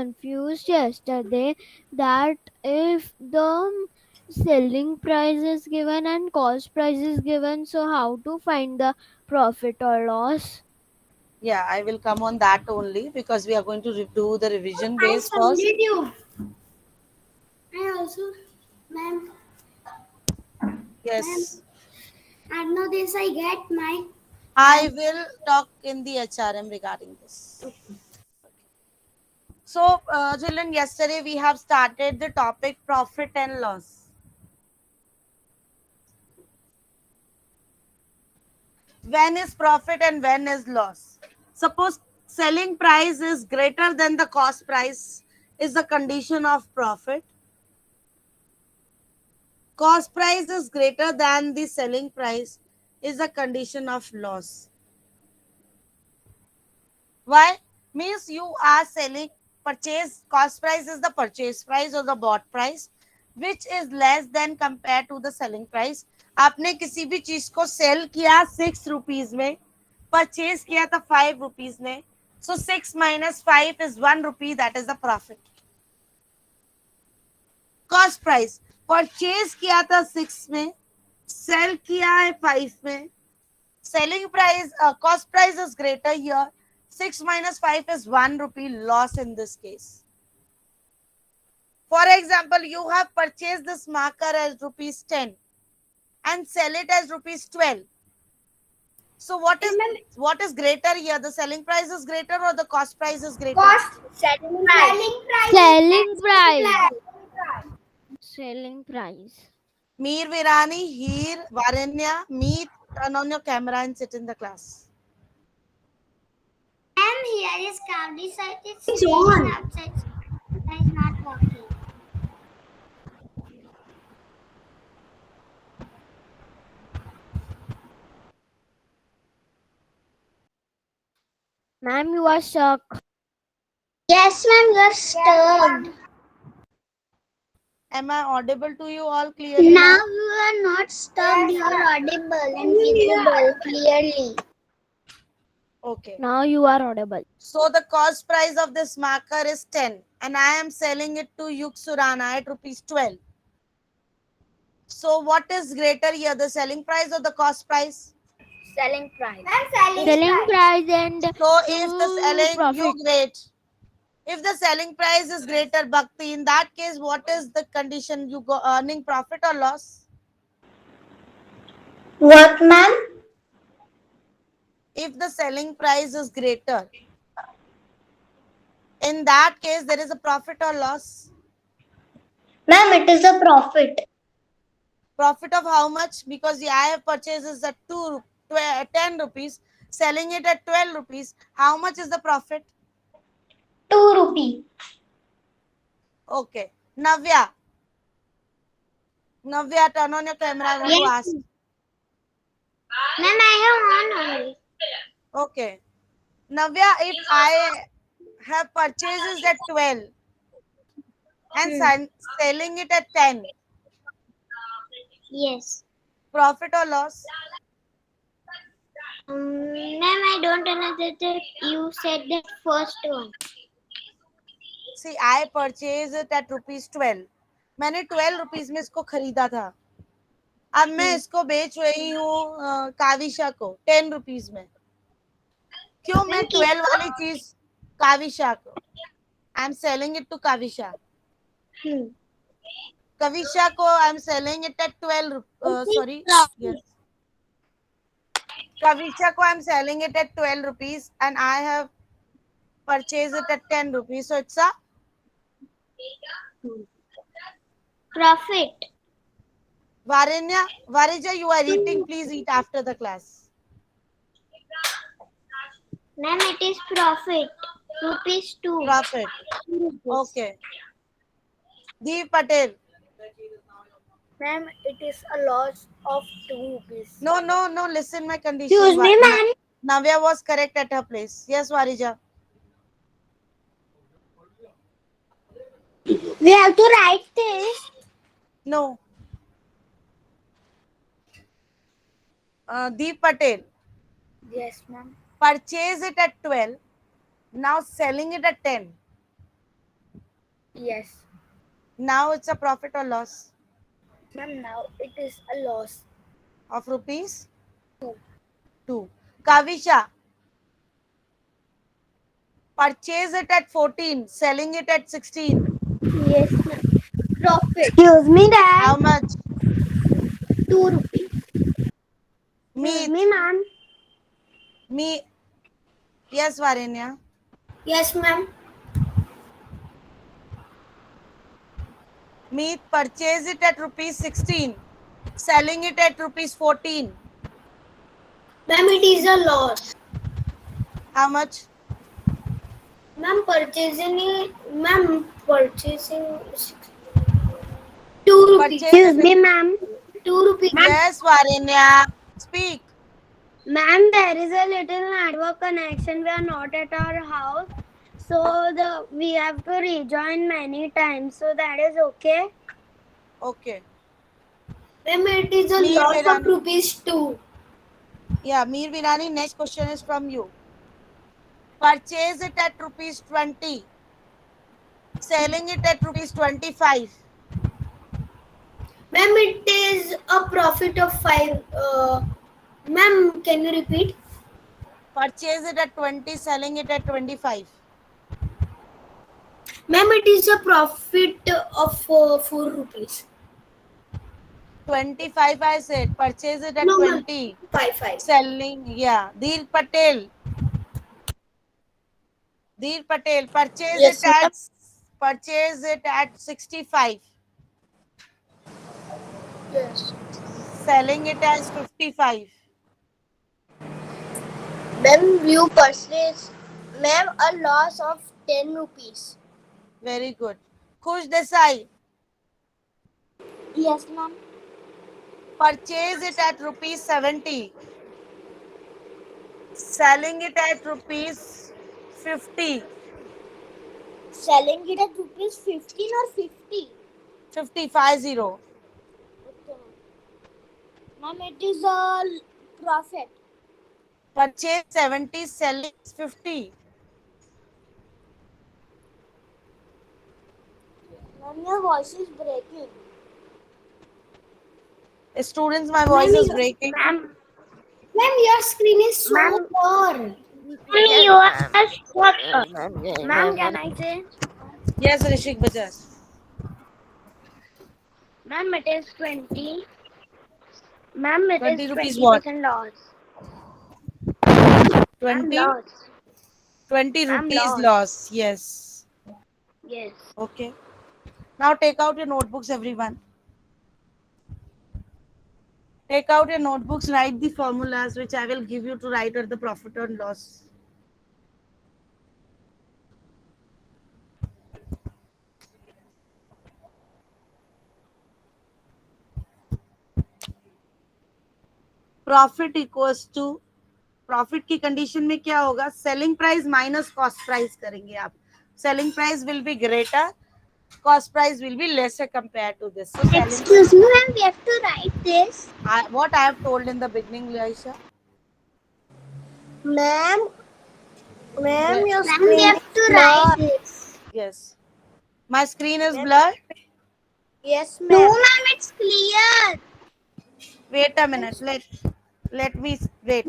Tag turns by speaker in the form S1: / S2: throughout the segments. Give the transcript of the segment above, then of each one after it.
S1: confused yesterday that if the selling price is given and cost price is given, so how to find the profit or loss?
S2: Yeah, I will come on that only because we are going to do the revision
S3: I
S2: base first.
S3: submitted you. I also, ma'am, ma'am,
S2: Yes,
S3: I know this. I get my.
S2: I will talk in the HRM regarding this. So, children, yesterday we have started the topic profit and loss. When is profit and when is loss? Suppose selling price is greater than the cost price is the condition of profit. Cost price is greater than the selling price is the condition of loss. Why? Means you are selling purchase cost price is the purchase price or the bought price which is less than compared to the selling price. आपने किसी भी चीज को cell किया 6 rupees में, purchase किया था 5 rupees में, so 6 minus 5 is 1 rupee, that is the profit. Cost price purchase किया था 6 में, सेल किया है 5 में, selling price cost price is greater here, 6 minus 5 is 1 rupee, loss in this case. For example, you have purchased this marker as rupees 10 and sell it as rupees 12. So what is greater here? The selling price is greater or the cost price is greater?
S3: Cost. Selling price.
S1: Selling price. Selling price.
S2: Mir Virani, Heer, Varenya, meet, turn on your camera and sit in the class.
S3: And here is Kavli side. It's on. Outside. That is not working.
S1: Ma'am, you are stuck.
S3: Yes, ma'am. You're stuck.
S2: Am I audible to you all clearly
S3: Now
S2: now?
S3: you are not stuck. You are audible and visible clearly.
S2: Okay.
S1: Now you are audible.
S2: So the cost price of this marker is 10 and I am selling it to Yuk Surana at rupees 12. So what is greater here, the selling price or the cost price?
S3: Selling price.
S1: Selling price and
S2: So if the selling,
S1: profit.
S2: you great. If the selling price is greater, Bhakti, in that case, what is the condition? You go earning profit or loss?
S3: What, ma'am?
S2: If the selling price is greater, in that case, there is a profit or loss?
S3: Ma'am, it is a profit.
S2: Profit of how much? Because I have purchased is at 10 rupees, selling it at 12 rupees. How much is the profit?
S3: 2 rupee.
S2: Okay. Navya, turn on your camera. I want to ask.
S3: Ma'am, I have one only.
S2: Okay. Navya, if I have purchases at 12 and selling it at 10,
S3: Yes.
S2: profit or loss?
S3: Ma'am, I don't understand that you said that first one.
S2: See, I purchased it at rupees 12. मैंने 12 rupees में इसको खरीदा था. अब मैं इसको बेच रही हूँ काविशा को 10 रुपीज में. क्यों मैं 12 वाली चीज काविशा को, I am selling it to Kavisha. Kavisha ko I'm selling it at 12 sorry. Yes. Kavisha ko I'm selling it at 12 rupees and I have purchased it at 10 rupees. So it's a
S3: Profit.
S2: Varija, you are eating. Please eat after the class.
S3: Ma'am, it is profit. Rupees 2.
S2: Profit. Okay. Deep Patel.
S1: Ma'am, it is a loss of 2 rupees.
S2: No. Listen my condition.
S3: Excuse me, ma'am.
S2: Navya was correct at her place. Yes, Varija.
S3: We have to write this.
S2: No. Deep Patel.
S1: Yes, ma'am.
S2: Purchase it at 12. Now selling it at 10.
S1: Yes.
S2: Now it's a profit or loss
S1: Ma'am, now it is a loss.
S2: of rupees
S1: 2.
S2: 2. Kavisha, purchase it at 14, selling it at 16.
S1: Yes, ma'am. Profit.
S3: Excuse me, Dad.
S2: How much?
S1: 2 rupees.
S3: Excuse
S2: Meet.
S3: me, ma'am.
S2: Me. Yes, Varenya.
S1: Yes, ma'am.
S2: Meet, purchase it at rupees 16, selling it at rupees 14.
S1: Ma'am, it is a loss.
S2: How much?
S1: Ma'am, purchasing 2 rupees.
S2: Purchase
S3: Excuse
S2: it.
S3: me, ma'am.
S1: 2 rupees.
S3: Ma'am,
S2: Yes, Varenya. Speak.
S3: ma'am, there is a little network connection. We are not at our house, so we have to rejoin many times. So that is okay.
S2: Okay.
S1: Ma'am, it is a
S2: Meer
S1: loss of
S2: Virani.
S1: rupees 2.
S2: Yeah, Meer Virani, next question is from you. Purchase it at rupees 20, selling it at rupees 25.
S1: Ma'am, it is a profit of 5. Ma'am, can you repeat?
S2: Purchase it at 20, selling it at 25.
S1: Ma'am, it is a profit of 4 rupees.
S2: 25 I said. Purchase it at
S1: No, ma'am.
S2: 20.
S1: 5.
S2: Selling, yeah. Dheer Patel. Dheer Patel.
S1: Yes, ma'am.
S2: Purchase it at 65.
S1: Yes.
S2: Selling it as 55.
S1: Ma'am, you purchase, ma'am, a loss of 10 rupees.
S2: Very good. Khush Desai.
S3: Yes, ma'am.
S2: Purchase it at rupees 70. Selling it at rupees 50.
S3: Selling it at rupees 15 or 50.
S2: 50.
S3: Okay, ma'am. Ma'am, it is a profit.
S2: Purchase 70, selling 50.
S3: Ma'am, your voice is breaking.
S2: Students, my voice is breaking.
S3: Ma'am,
S1: Ma'am, your screen is so
S3: ma'am,
S1: poor.
S3: yes, you are what? Ma'am, can I say?
S2: Yes, Rishik Bajaj.
S3: Ma'am, it is 20. Ma'am, it is
S2: 20 rupees what?
S3: 20% loss. Ma'am,
S2: 20?
S3: loss.
S2: 20
S3: Ma'am,
S2: rupees
S3: loss.
S2: loss. Yes.
S3: Yes.
S2: Okay. Now take out your notebooks, everyone. Take out your notebooks, write the formulas which I will give you to write at the profit and loss. Profit equals to, profit की condition में क्या होगा, selling price minus cost price करेंगे आप. Selling price will be greater, cost price will be lesser compared to this. So selling
S3: Excuse me, ma'am, we have to write this.
S2: what I have told in the beginning, Laisha.
S1: Ma'am, ma'am, your
S3: Ma'am, we
S1: screen
S3: have
S1: is
S3: to
S1: blurred.
S3: write this.
S2: Yes. My screen is blurred.
S1: Yes,
S3: No,
S1: ma'am.
S3: ma'am, it's clear.
S2: Wait a minute. Let me wait.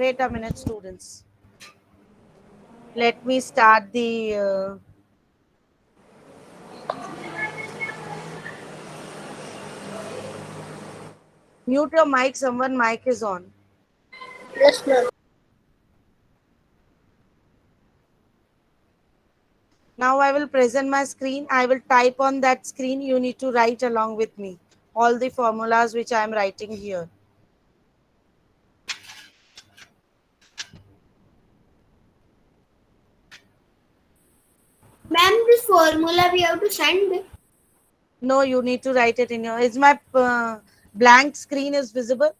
S2: Wait a minute, students. Let me start the. Mute your mic. Someone mic is on.
S1: Yes, ma'am.
S2: Now I will present my screen. I will type on that screen. You need to write along with me all the formulas which I am writing here.
S1: Ma'am, this formula we have to send.
S2: No, you need to write it in your. Is my blank screen is visible?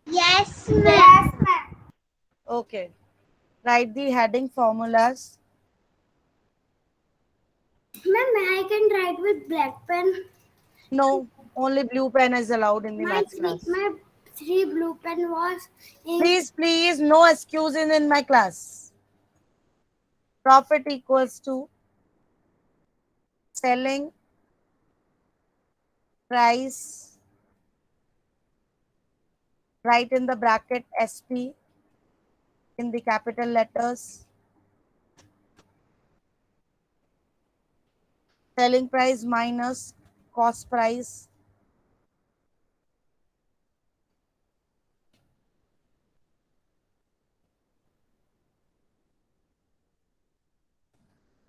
S3: Yes, ma'am.
S2: Okay. Write the heading formulas.
S1: Ma'am, I can write with black pen.
S2: No, only blue pen is allowed in the maths class.
S1: My 3 blue pen was in.
S2: Please, no excuses in my class. Profit equals to selling price, write in the bracket SP in the capital letters. Selling price minus cost price.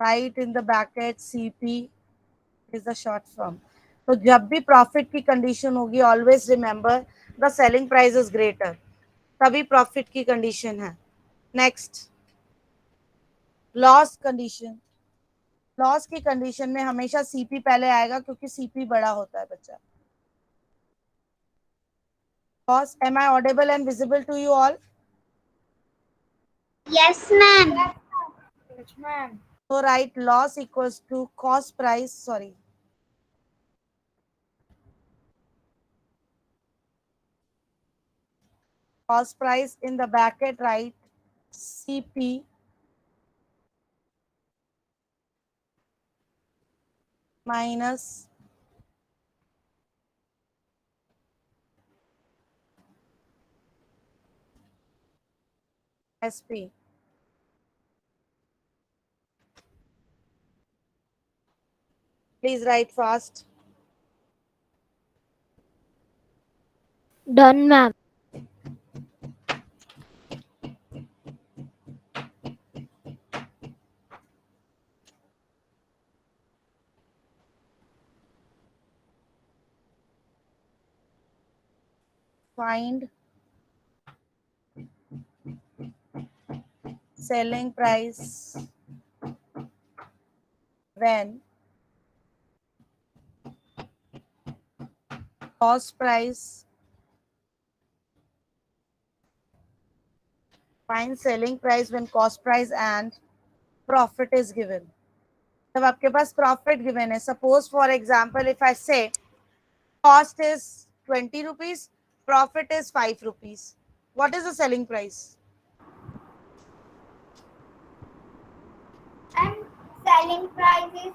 S2: Write in the bracket CP is the short form. तो जब भी profit की condition होगी always remember the selling price is greater, तभी profit की condition है. Next, loss condition. Loss की condition में हमेशा सीपी पहले आएगा क्योंकि सीपी बड़ा होता है बच्चा. Loss, am I audible and visible to you all?
S3: Yes, ma'am.
S2: Yes, ma'am. So write loss equals to cost price, sorry. Cost price in the bracket, write CP minus SP. Please write fast.
S1: Done, ma'am.
S2: Find selling price when cost price. Find selling price when cost price and profit is given. जब आपके पास profit given है, suppose for example if I से cost is 20 rupees, profit is 5 rupees, what is the selling price?
S3: And selling price is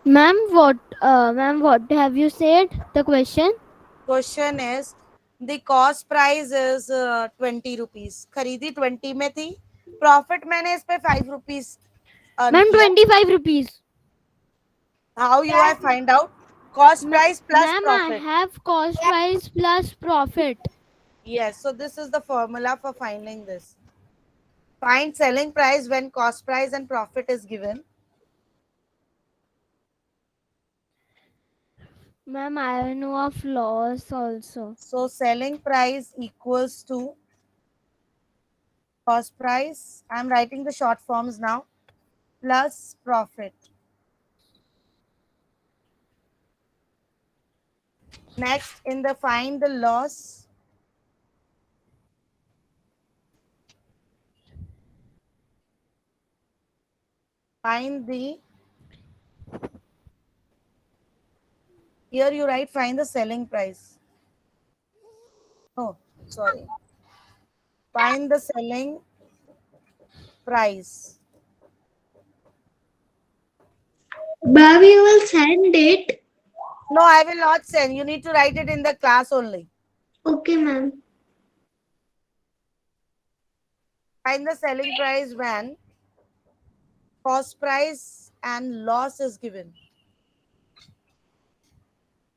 S1: Ma'am, what have you said? The question?
S2: Question is the cost price is 20 rupees. खरीदी 20 में थी, profit मैंने इस पे 5 rupees earn
S1: Ma'am,
S2: किया.
S1: 25 rupees.
S2: How you I find out? Cost price plus
S1: Ma'am, I
S2: profit.
S1: have cost price plus profit.
S2: Yes, so this is the formula for finding this. Find selling price when cost price and profit is given.
S1: Ma'am, I know of loss also.
S2: So selling price equals to cost price. I'm writing the short forms now. Plus profit. Next, in the find the loss. Find the, here you write find the selling price. Oh, sorry. Find the selling price.
S3: Bobby will send it.
S2: No, I will not send. You need to write it in the class only.
S3: Okay, ma'am.
S2: Find the selling price when cost price and loss is given.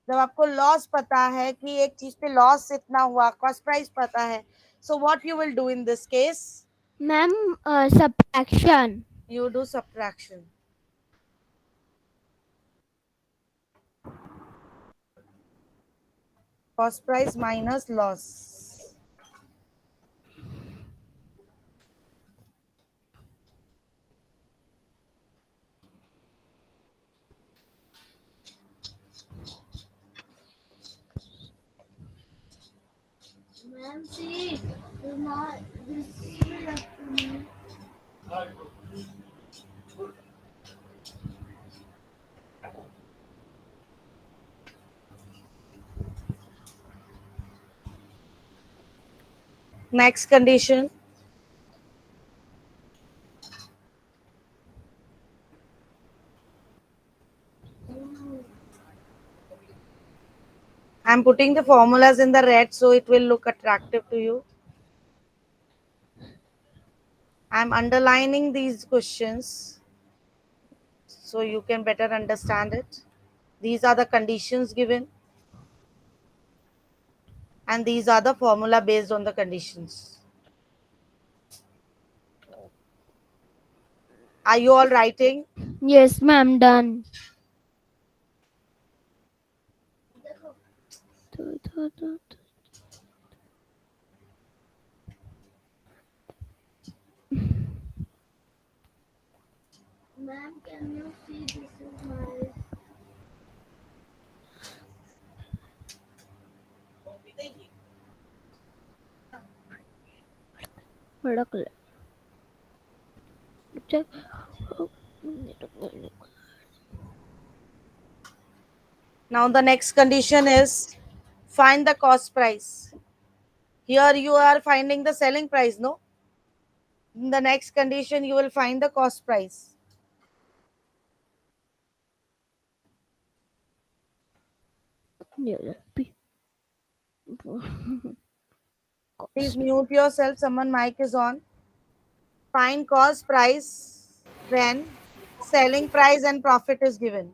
S2: जब आपको loss पता है कि एक चीज पे loss इतना हुआ, कॉस्ट प्राइस पता है, so what you will do in this case?
S1: Ma'am, subtraction.
S2: You do subtraction. Cost price minus loss.
S3: Ma'am, see,
S2: Next condition. I'm putting the formulas in the red so it will look attractive to you. I'm underlining these questions so you can better understand it. These are the conditions given, and these are the formula based on the conditions. Are you all writing?
S1: Yes, ma'am, done.
S3: Ma'am, can you see this is my
S1: भड़क ले check.
S2: Now the next condition is find the cost price. Here you are finding the selling price, no? In the next condition you will find the cost price. Please mute yourself. Someone mic is on. Find cost price when selling price and profit is given.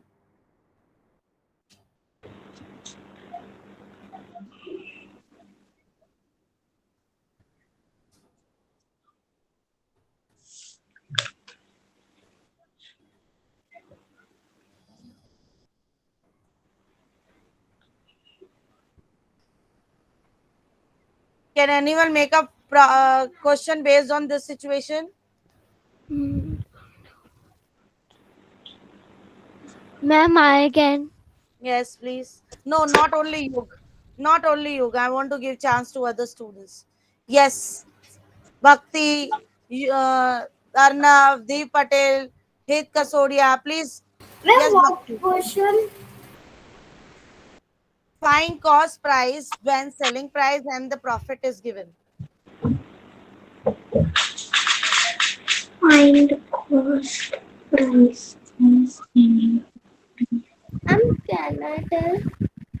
S2: Can anyone make a question based on this situation?
S1: Ma'am, I can.
S2: Yes, please. No, not only you. Not only you. I want to give chance to other students. Yes. Bhakti, Arnav, Deep Patel, Hit Kasodia, please.
S3: Ma'am,
S2: Yes,
S3: what
S2: Bhakti.
S3: question?
S2: Find cost price when selling price and the profit is given.
S3: Find cost price. Can I tell?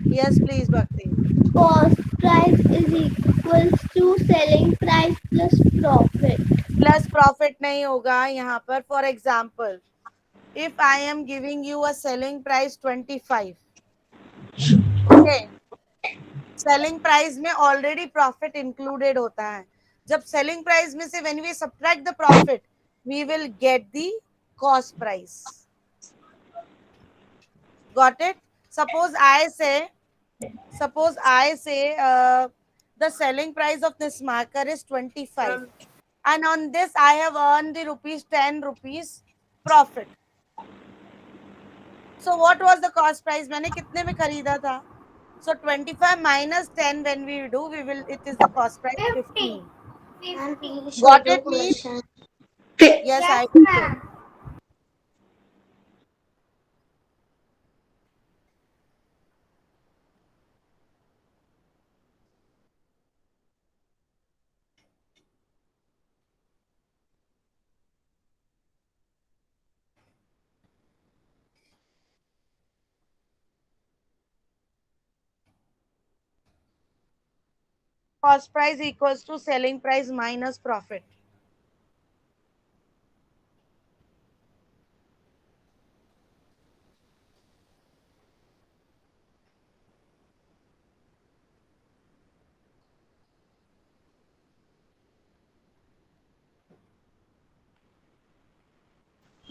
S2: Yes, please, Bhakti.
S3: Cost price is equals to selling price plus profit.
S2: Plus profit नहीं होगा यहाँ पर. For example, if I am giving you a selling price 25, okay, selling price में already profit included होता है. जब selling price में से when we subtract the profit, we will get the cost price. Got it? Suppose I say the selling price of this marker is 25, and on this I have earned the rupees 10 rupees profit. So what was the cost price? मैंने कितने में खरीदा था? So 25 minus 10 when we do, it is the cost price 15.
S3: And please show
S2: Got
S3: the
S2: it, please?
S3: question.
S2: Yes, I
S3: Yes,
S2: will show.
S3: ma'am.
S2: Cost price equals to selling price minus profit.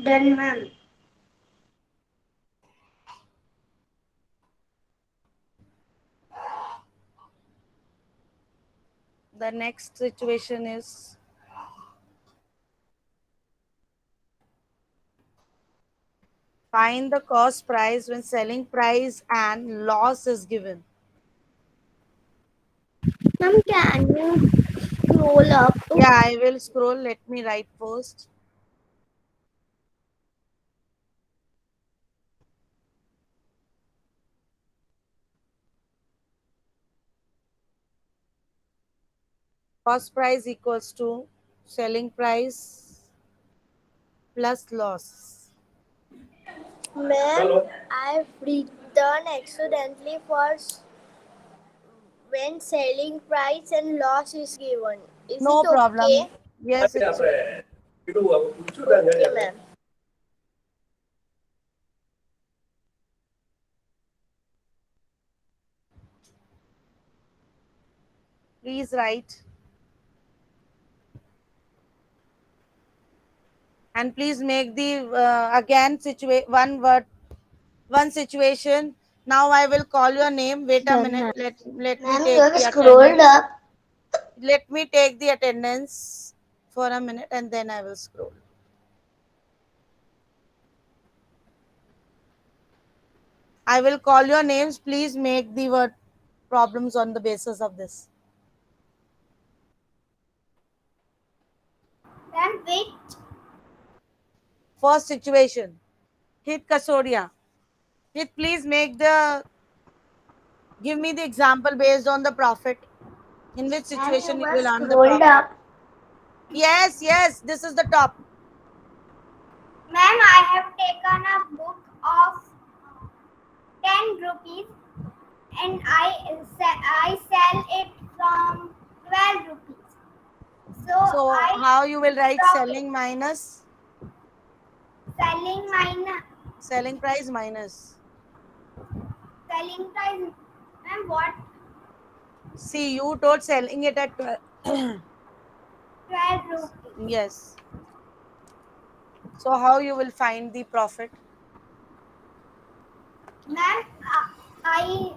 S3: Done, ma'am.
S2: The next situation is find the cost price when selling price and loss is given.
S3: Ma'am, can you scroll up?
S2: Yeah, I will scroll. Let me write first. Cost price equals to selling price plus loss.
S3: Ma'am, I've written accidentally for
S1: when selling price and loss is given. Is
S2: No
S1: it
S2: problem.
S1: okay?
S2: Yes, it's okay.
S1: Okay, ma'am.
S2: Please write. And please make the again one situation. Now I will call your name. Wait a
S1: Done,
S2: minute.
S1: ma'am.
S2: Let me
S3: Ma'am, you
S2: take
S3: have
S2: the
S3: scrolled
S2: attendance.
S3: up.
S2: Let me take the attendance for a minute and then I will scroll. I will call your names. Please make the word problems on the basis of this.
S3: Ma'am, wait.
S2: First situation. Hit Kasoria. Hit, please make the give me the example based on the profit. In which
S3: Ma'am,
S2: situation
S3: you
S2: you
S3: have
S2: will earn the
S3: scrolled
S2: profit.
S3: up.
S2: Yes, yes, this is the top.
S3: Ma'am, I have taken a book of 10 rupees and I sell it from 12 rupees. So
S2: So
S3: I
S2: how you will write
S3: profit.
S2: selling minus
S3: Selling mine
S2: selling price minus.
S3: selling price. Ma'am, what?
S2: See, you told selling it at 12.
S3: 12 rupees.
S2: Yes. So how you will find the profit?
S3: Ma'am, I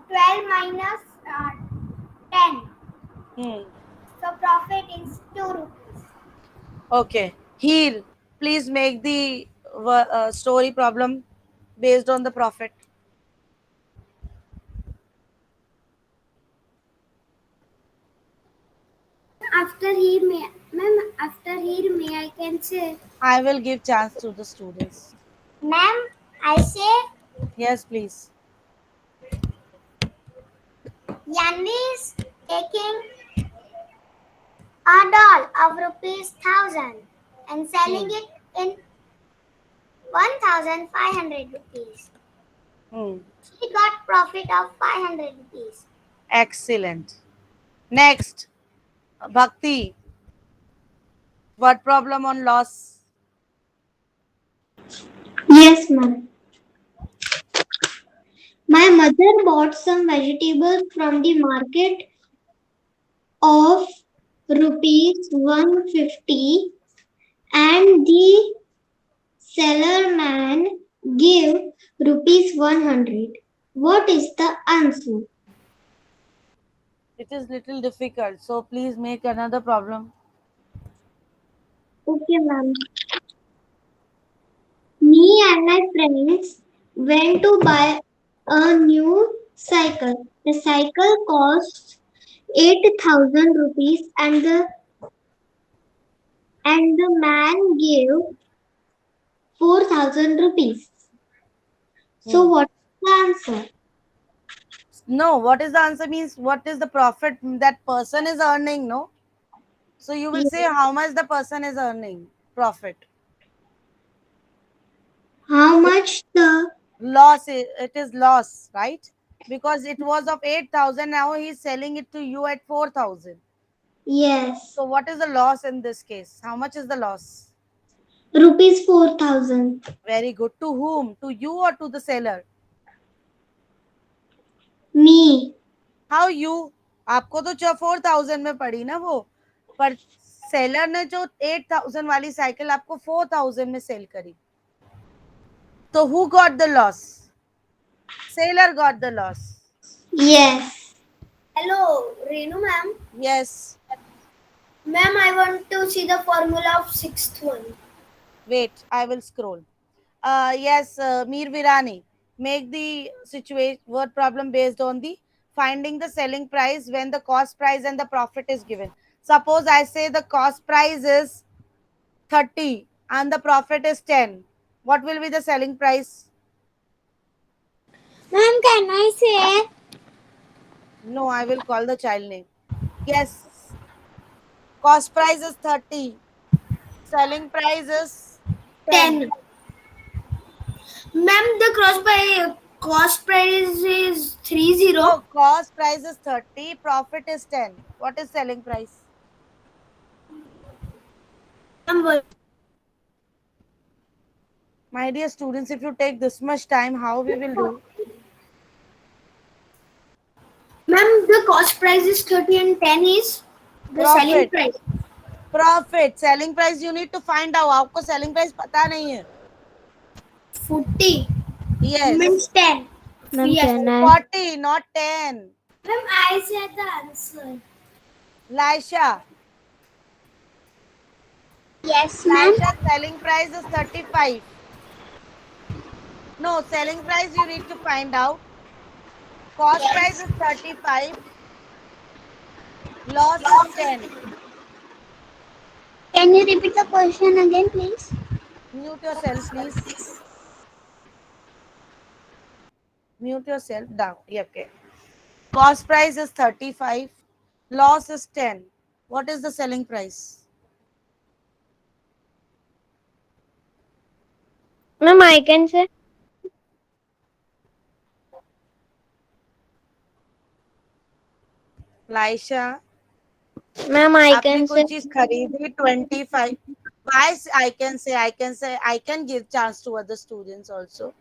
S3: 12 minus 10.
S2: Hmm.
S3: So profit is 2 rupees.
S2: Okay. Heal. Please make the story problem based on the profit.
S3: After here, may I can say.
S2: I will give chance to the students.
S3: Ma'am, I say
S2: Yes, please.
S3: Yanvi is taking a doll of rupees 1000 and selling
S2: Hmm.
S3: it in 1500 rupees.
S2: Hmm.
S3: She got profit of 500 rupees.
S2: Excellent. Next, Bhakti. What problem on loss?
S3: Yes, ma'am. My mother bought some vegetables from the market of rupees 150 and the seller man gave rupees 100. What is the answer?
S2: It is little difficult, so please make another problem.
S3: Okay, ma'am. Me and my friends went to buy a new cycle. The cycle cost 8,000 rupees and the man gave 4,000 rupees. So
S2: Hmm.
S3: what is the answer?
S2: No, what is the answer means what is the profit that person is earning, no? So you will
S3: Yes.
S2: say how much the person is earning profit.
S3: How much the
S2: Loss, it is loss, right? Because it was of 8,000, now he is selling it to you at 4,000.
S3: yes
S2: So what is the loss in this case? How much is the loss?
S3: rupees 4,000.
S2: Very good. To whom? To you or to the seller?
S3: Me.
S2: How you आपको तो 4,000 में पड़ी ना वो पर seller ने जो 8,000 वाली साइकिल आपको 4,000 में सेल करी तो who got the loss seller got the loss
S3: Yes.
S1: Hello, Renu ma'am.
S2: Yes
S1: Ma'am, I want to see the formula of sixth one.
S2: Wait I will scroll yes Mir Virani make the situation word problem based on the finding the selling price when the cost price and the profit is given. Suppose I say the cost price is 30 and the profit is 10. What will be the selling price?
S3: Ma'am, can I say?
S2: No, I will call the child name. Yes, cost price is 30. Selling price is 10.
S1: 10. Ma'am, the
S3: Cost price is 30.
S2: No, cost price is 30, profit is 10. What is selling price? My dear students, if you take this much time, how we will do?
S3: Ma'am, the cost price is 30 and 10 is the selling
S2: Profit.
S3: price.
S2: Profit. Selling price you need to find out. आपको selling price पता नहीं है.
S3: 40
S2: Yes.
S3: means 10.
S1: Ma'am,
S3: Yes.
S1: can I?
S2: 40, not 10.
S3: Ma'am, I said the answer.
S2: Laisha.
S3: Yes, ma'am.
S2: Laisha, selling price is 35. No, selling price you need to find out. Cost price is 35. Loss is 10.
S3: Can you repeat the question again, please?
S2: Mute yourself, please. Mute yourself down. Yeah, okay. Cost price is 35. Loss is 10. What is the selling price?
S1: Ma'am, I can say.
S2: Laisha,
S1: Ma'am, I
S2: आपने
S1: can
S2: कोई
S1: say.
S2: चीज खरीदी 25. Why I can give chance to other students also.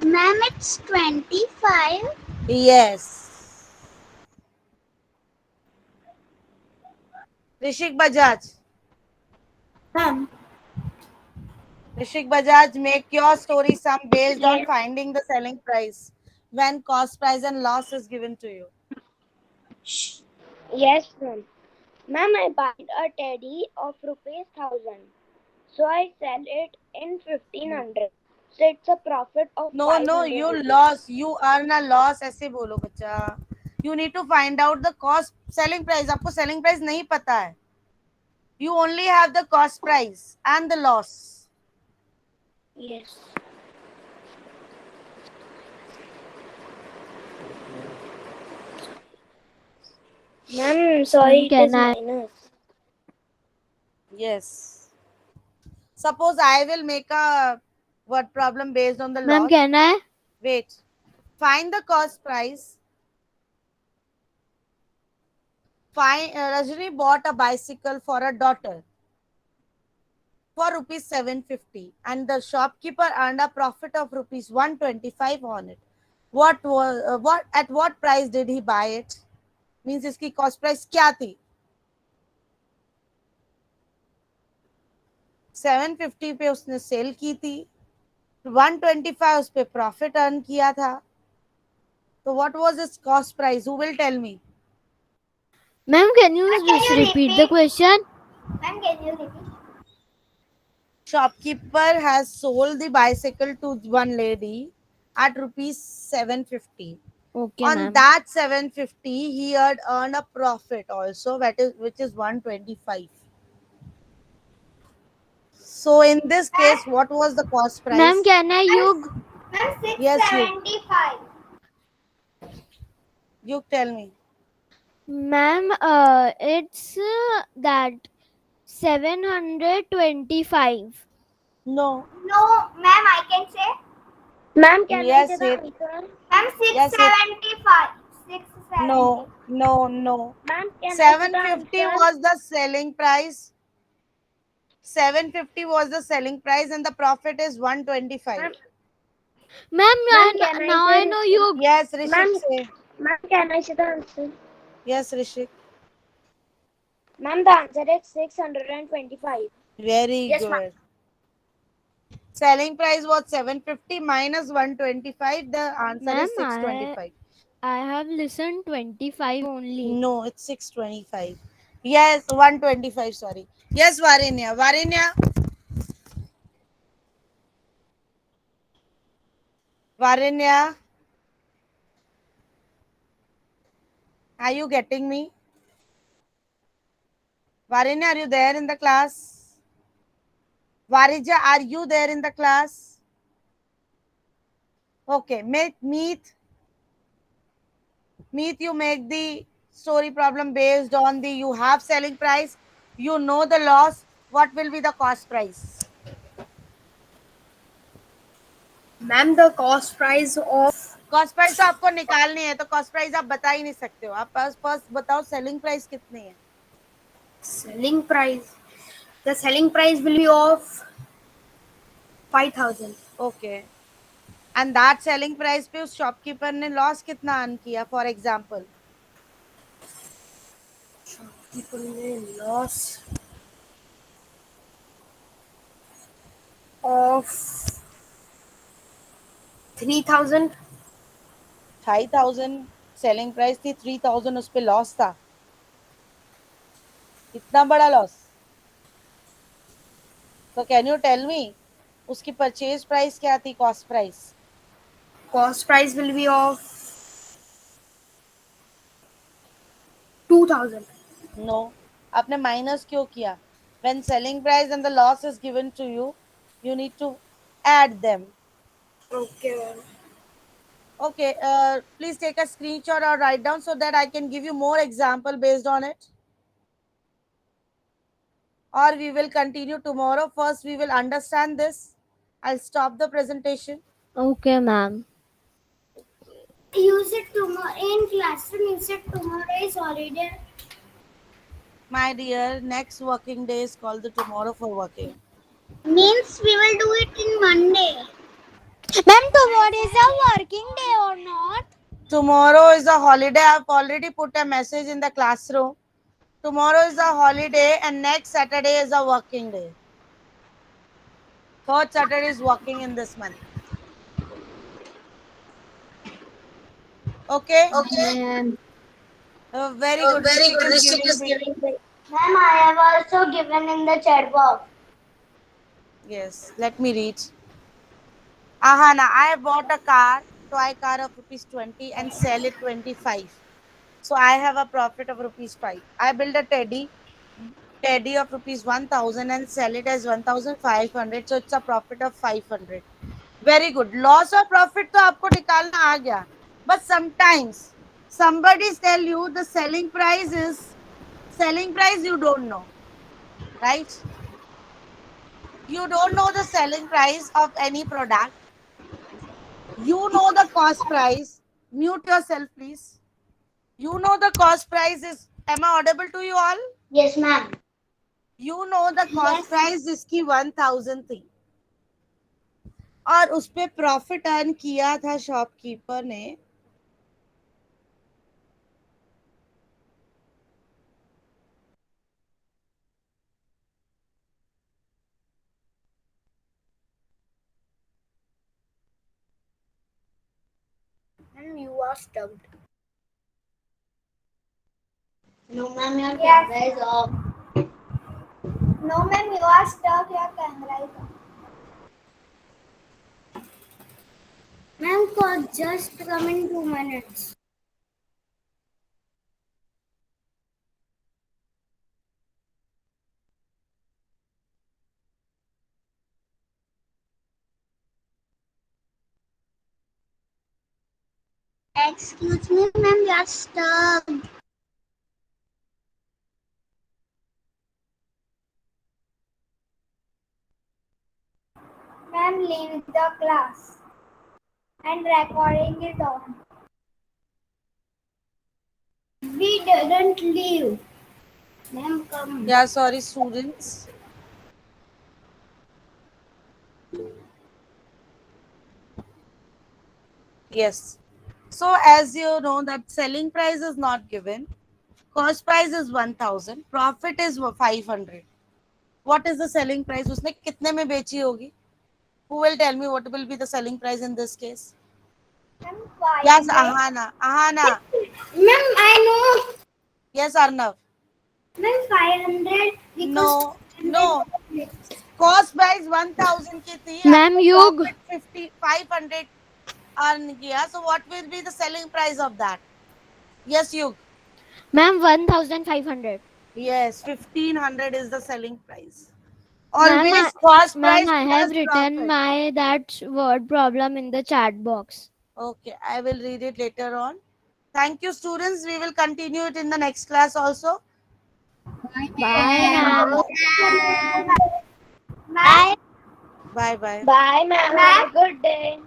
S3: Ma'am, it's 25.
S2: Yes. Rishik Bajaj.
S3: Ma'am.
S2: Rishik Bajaj, make your story sum based on finding the selling price when cost price and loss is given to you.
S4: Yes, ma'am. Ma'am, I buy a teddy of rupees 1,000. So I sell it in 1,500. So it's a profit of
S2: No,
S4: 500
S2: you
S4: rupees.
S2: loss. You earn a loss. ऐसे बोलो बच्चा. You need to find out the cost selling price. आपको selling price नहीं पता है. You only have the cost price and the loss.
S4: Yes. Ma'am, sorry, it
S1: Can
S4: is
S1: I?
S4: minus.
S2: Yes. Suppose I will make a word problem based on the
S1: Ma'am,
S2: loss.
S1: can I?
S2: Wait. Find the cost price. Rajni bought a bicycle for her daughter for rupees 750 and the shopkeeper earned a profit of rupees 125 on it. At what price did he buy it? Means इसकी cost price क्या थी? 750 पे उसने cell की थी, 125 उस पे profit earn किया था. तो what was its cost price? Who will tell me?
S1: Ma'am, can you just repeat the question?
S3: Ma'am, can you repeat?
S2: Shopkeeper has sold the bicycle to one lady at rupees 750.
S1: Okay,
S2: On
S1: ma'am.
S2: that 750, he had earned a profit also, which is 125. So in this case, what was the cost
S1: Ma'am,
S2: price?
S1: can I Yug?
S3: Ma'am,
S2: Yes, you
S3: 675.
S2: tell me.
S1: Ma'am, it's that 725.
S2: No.
S3: No, ma'am, I can say.
S4: Ma'am, can I
S2: Yes,
S4: say the
S2: it.
S4: answer?
S3: Ma'am,
S2: Yes, it.
S3: 675. 670.
S2: No.
S4: Ma'am, can I say the
S2: 750
S4: answer?
S2: was the selling price. 750 was the selling price, and the profit is 125.
S4: Ma'am,
S1: Ma'am,
S4: can I
S1: now
S4: say?
S1: I know Yug.
S2: Yes, Rishik,
S4: Ma'am,
S2: say.
S4: ma'am, can I say the answer?
S2: Yes, Rishik.
S4: Ma'am, the answer is 625.
S2: Very
S4: Yes,
S2: good.
S4: ma'am.
S2: Selling price was 750 minus 125. The answer
S1: Ma'am,
S2: is 625.
S1: I have listened 25 only.
S2: No, it's 625. Yes, 125. Sorry. Yes, Varinya. Varinya, are you getting me? Varinya, are you there in the class? Varija, are you there in the class? Okay, Meet, you make the story problem based on the you have selling price, you know the loss, what will be the cost price?
S5: Ma'am the cost price of
S2: cost price तो आपको निकालनी है, तो cost price आप बता ही नहीं सकते हो। आप फर्स्ट बताओ सेलिंग प्राइस कितनी है।
S5: selling price. The selling price will be of 5,000.
S2: Okay, and that selling price पे उस शॉपकीपर ने लॉस कितना अर्न किया, for example?
S5: People may loss of 3,000.
S2: 5,000 selling price थी, 3,000 उस पे लॉस था। इतना बड़ा लॉस। तो कैन यू टेल मी उसकी परचेज प्राइस क्या थी, cost price?
S5: Cost price will be of 2,000.
S2: No, आपने माइनस क्यों किया? When selling price and the loss is given to you, you need to add them.
S5: Okay.
S2: Okay, please take a screenshot or write down so that I can give you more example based on it. Or we will continue tomorrow. First, we will understand this. I'll stop the presentation.
S1: Okay, ma'am.
S3: You said tomorrow in classroom. You said tomorrow is holiday.
S2: My dear, next working day is called the tomorrow for working.
S3: Means we will do it in Monday.
S1: Ma'am, tomorrow is a working day or not?
S2: Tomorrow is a holiday. I've already put a message in the classroom. Tomorrow is a holiday and next Saturday is a working day. Third Saturday is working in this month. Okay?
S1: Ma'am.
S2: Very good. Rishik is giving me.
S3: Ma'am, I have also given in the chat box.
S2: Yes, let me read. Ahana, I bought a car, toy car of rupees 20 and sell it 25. So I have a profit of rupees 5. I build a teddy of rupees 1,000 and sell it as 1,500. So it's a profit of 500. Very good. Loss or profit तो आपको निकालना आ गया. But sometimes somebody tell you the selling price you don't know, right? You don't know the selling price of any product. You know the cost price. Mute yourself, please. You know the cost price is. Am I audible to you all?
S3: Yes, ma'am.
S2: You know the cost price इसकी 1,000 थी और उस पे profit earn किया था shopkeeper ने
S5: And you are stumped.
S3: No, ma'am, your camera is off. No, ma'am, you are stuck. Your camera is off. Ma'am, just come in 2 minutes. Excuse me, ma'am, you are stuck. Ma'am, leave the class and recording it on. We didn't leave. Ma'am, come.
S2: Yeah, sorry students. Yes. So as you know that selling price is not given. Cost price is 1,000. Profit is 500. What is the selling price? उसने कितने में बेची होगी? Who will tell me what will be the selling price in this case?
S3: Ma'am,
S2: Yes,
S3: 500.
S2: Ahana. Ahana.
S3: Ma'am, I know.
S2: Yes, Arnav.
S3: Ma'am, 500 because
S2: No. Cost price 1,000 की थी.
S1: Ma'am,
S2: आपने
S1: Yug.
S2: profit 500 earn किया. So what will be the selling price of that? Yes, Yug.
S1: Ma'am, 1,500.
S2: Yes, 1,500 is the selling price.
S1: Ma'am,
S2: Always cost
S1: Ma'am,
S2: price
S1: I have
S2: plus
S1: written
S2: profit.
S1: my that word problem in the chat box.
S2: Okay, I will read it later on. Thank you, students. We will continue it in the next class also.
S1: Bye, ma'am.
S3: Bye.
S2: Bye bye.
S4: Bye, ma'am. Have a good day.